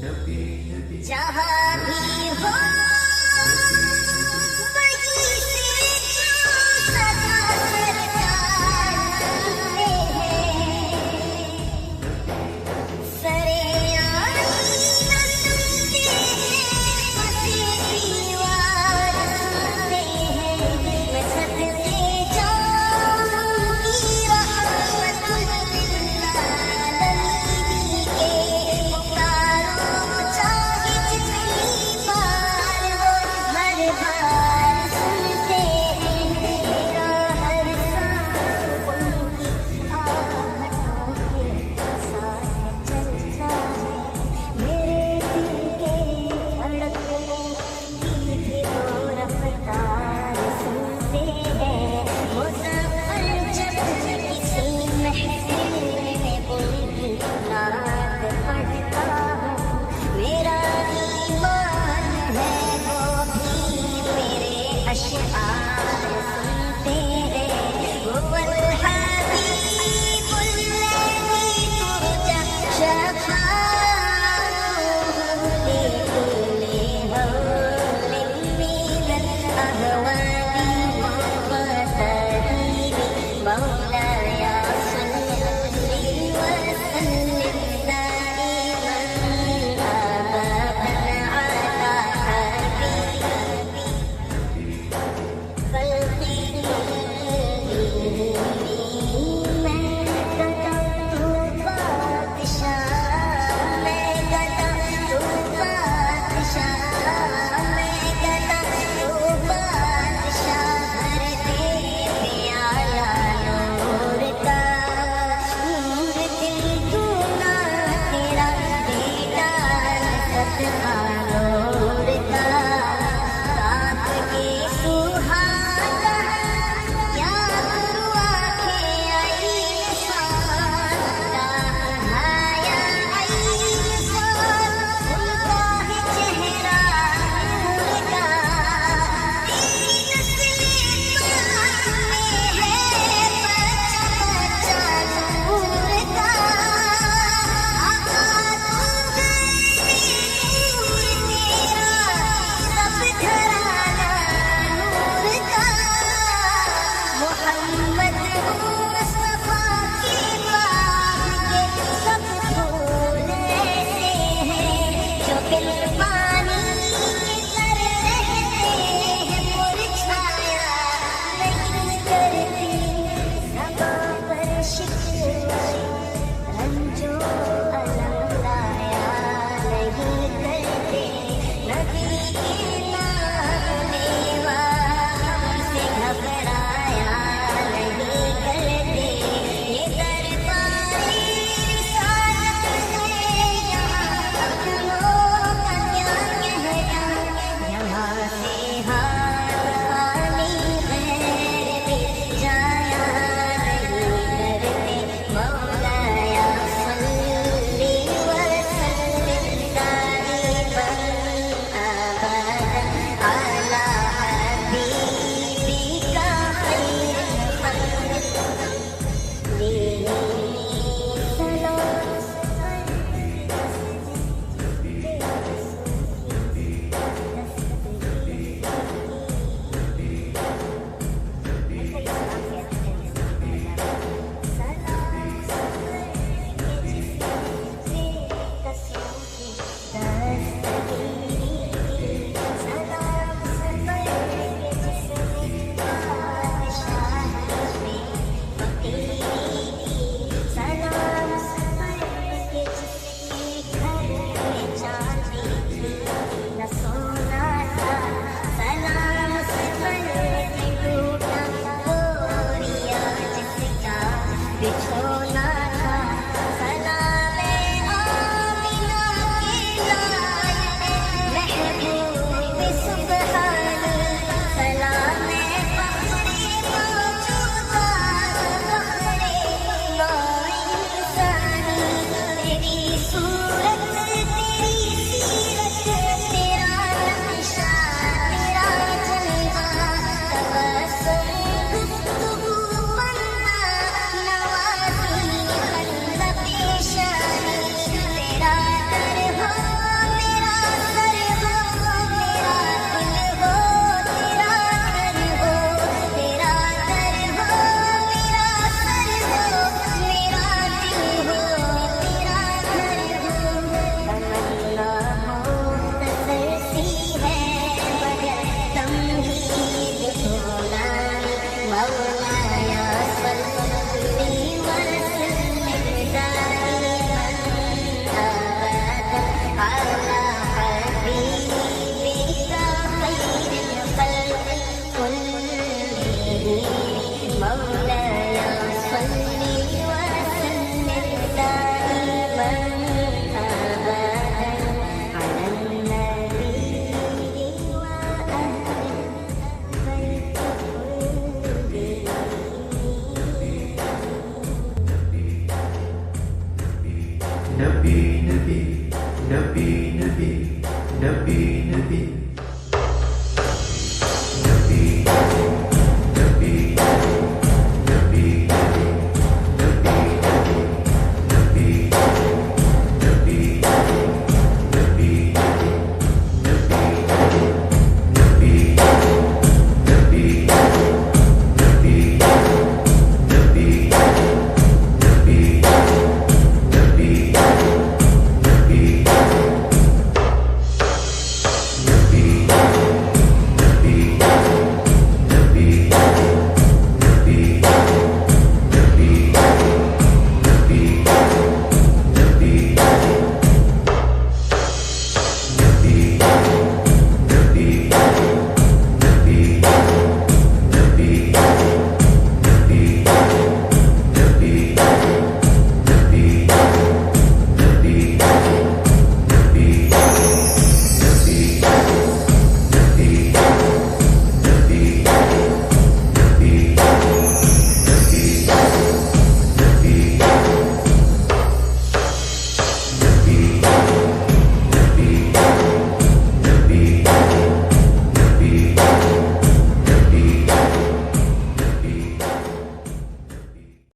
जहाँ भी हो वहीं से जो सदा सरकार सुनते हैं, सरेआम न सुनते हैं, बसे दीवार सुनते हैं। मैं सदके जाऊंगी रहमतुल लिल आलमीन के, पुकारो चाहे जितनी बार हो, हर बार सुनते हैं। मेरा हर सांस उनकी आहटों के साथ चलता है। मेरे दिल के धड़कनों की भी वो रफ्तार सुनते हैं। मुज़फ़्फ़र जब किसी महफ़िल में उनकी नात पढ़ता हूँ, मेरा ईमान है वो भी मेरे अशआर सुनते हैं। हुवल हबीबुल लज़ी तुरजा शफ़ाअतुहु लिकुल्लि हौलिन मिनल अहवाली वतहीरी। मौलाया सल्लि वसल्लिम दाइमन अबदन अला हबीबी खल्क़ी कुल्लिहिम। मैं गदा तू बादशाह, मैं गदा तू बादशाह, मैं गदा तू बादशाह। हर तेरे आया नूर का, नूर दिल दूना तेरा बेटा सदका नूर का। ताप के सुहाना या गुरु आँखें आई इंसान, राहाया आई इंसान, उनका है चेहरा नूर का। तेरी नस्लें पाक में है बच्चा बच्चा नूर का। आका तू गए नूर तेरा, सब घराना नूर का। मोहम्मद मुस्तफा के बाग के सब फूल ऐसे हैं, जो बिन पानी के तर रहते हैं। मुरझाया नहीं करती ज़बां पर शिकवे, रंजो अलम लाया नहीं करते। नबी के नाम लेवा हमसे घबराया नहीं करते। ये दरबारे रिसालत है, यहाँ अपनों का नबी नबी नबी नबी